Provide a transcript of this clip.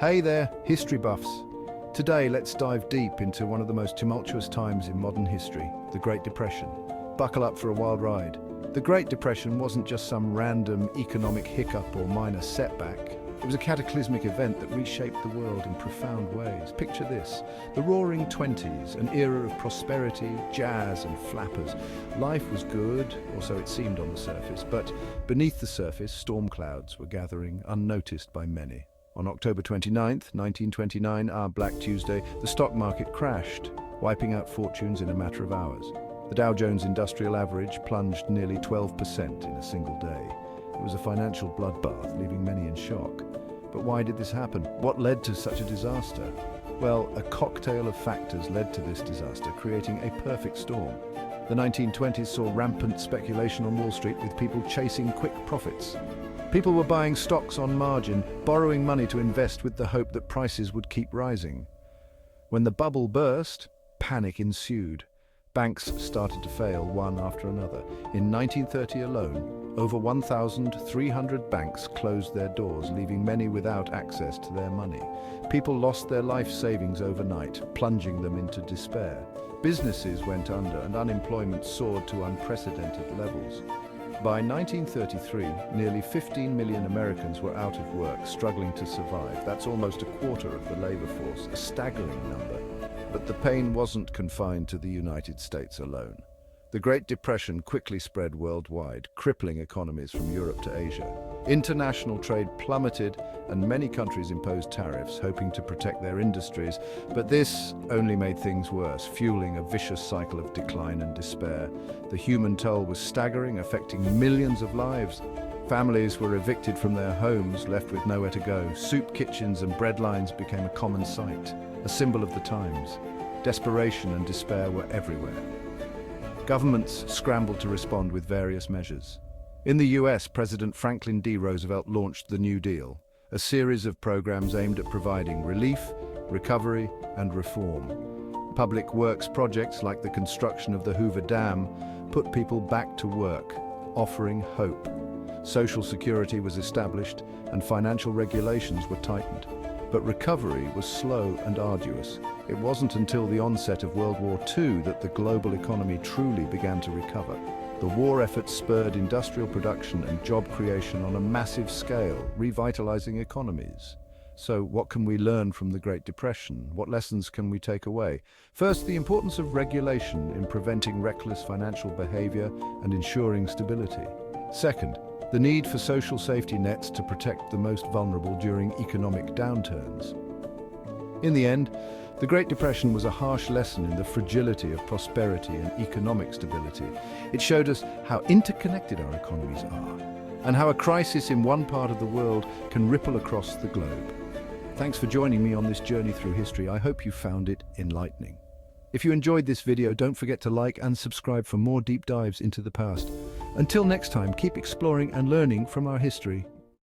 Hey there, history buffs. Today, let's dive deep into one of the most tumultuous times in modern history, the Great Depression. Buckle up for a wild ride. The Great Depression wasn't just some random economic hiccup or minor setback. It was a cataclysmic event that reshaped the world in profound ways. Picture this, the Roaring Twenties, an era of prosperity, jazz and flappers. Life was good, or so it seemed on the surface, but beneath the surface, storm clouds were gathering, unnoticed by many. On October 29th, 1929, our Black Tuesday, the stock market crashed, wiping out fortunes in a matter of hours. The Dow Jones Industrial Average plunged nearly 12% in a single day. It was a financial bloodbath, leaving many in shock. But why did this happen? What led to such a disaster? Well, a cocktail of factors led to this disaster, creating a perfect storm. The 1920s saw rampant speculation on Wall Street, with people chasing quick profits. People were buying stocks on margin, borrowing money to invest with the hope that prices would keep rising. When the bubble burst, panic ensued. Banks started to fail one after another. In 1930 alone, over 1,300 banks closed their doors, leaving many without access to their money. People lost their life savings overnight, plunging them into despair. Businesses went under and unemployment soared to unprecedented levels. By 1933, nearly 15 million Americans were out of work, struggling to survive. That's almost a quarter of the labor force, a staggering number. But the pain wasn't confined to the United States alone. The Great Depression quickly spread worldwide, crippling economies from Europe to Asia. International trade plummeted, and many countries imposed tariffs, hoping to protect their industries. But this only made things worse, fueling a vicious cycle of decline and despair. The human toll was staggering, affecting millions of lives. Families were evicted from their homes, left with nowhere to go. Soup kitchens and bread lines became a common sight, a symbol of the times. Desperation and despair were everywhere. Governments scrambled to respond with various measures. In the US, President Franklin D. Roosevelt launched the New Deal, a series of programs aimed at providing relief, recovery, and reform. Public works projects like the construction of the Hoover Dam put people back to work, offering hope. Social security was established, and financial regulations were tightened. But recovery was slow and arduous. It wasn't until the onset of World War II that the global economy truly began to recover. The war effort spurred industrial production and job creation on a massive scale, revitalizing economies. So what can we learn from the Great Depression? What lessons can we take away? First, the importance of regulation in preventing reckless financial behavior and ensuring stability. Second, the need for social safety nets to protect the most vulnerable during economic downturns. In the end, the Great Depression was a harsh lesson in the fragility of prosperity and economic stability. It showed us how interconnected our economies are, and how a crisis in one part of the world can ripple across the globe. Thanks for joining me on this journey through history. I hope you found it enlightening. If you enjoyed this video, don't forget to like and subscribe for more deep dives into the past. Until next time, keep exploring and learning from our history.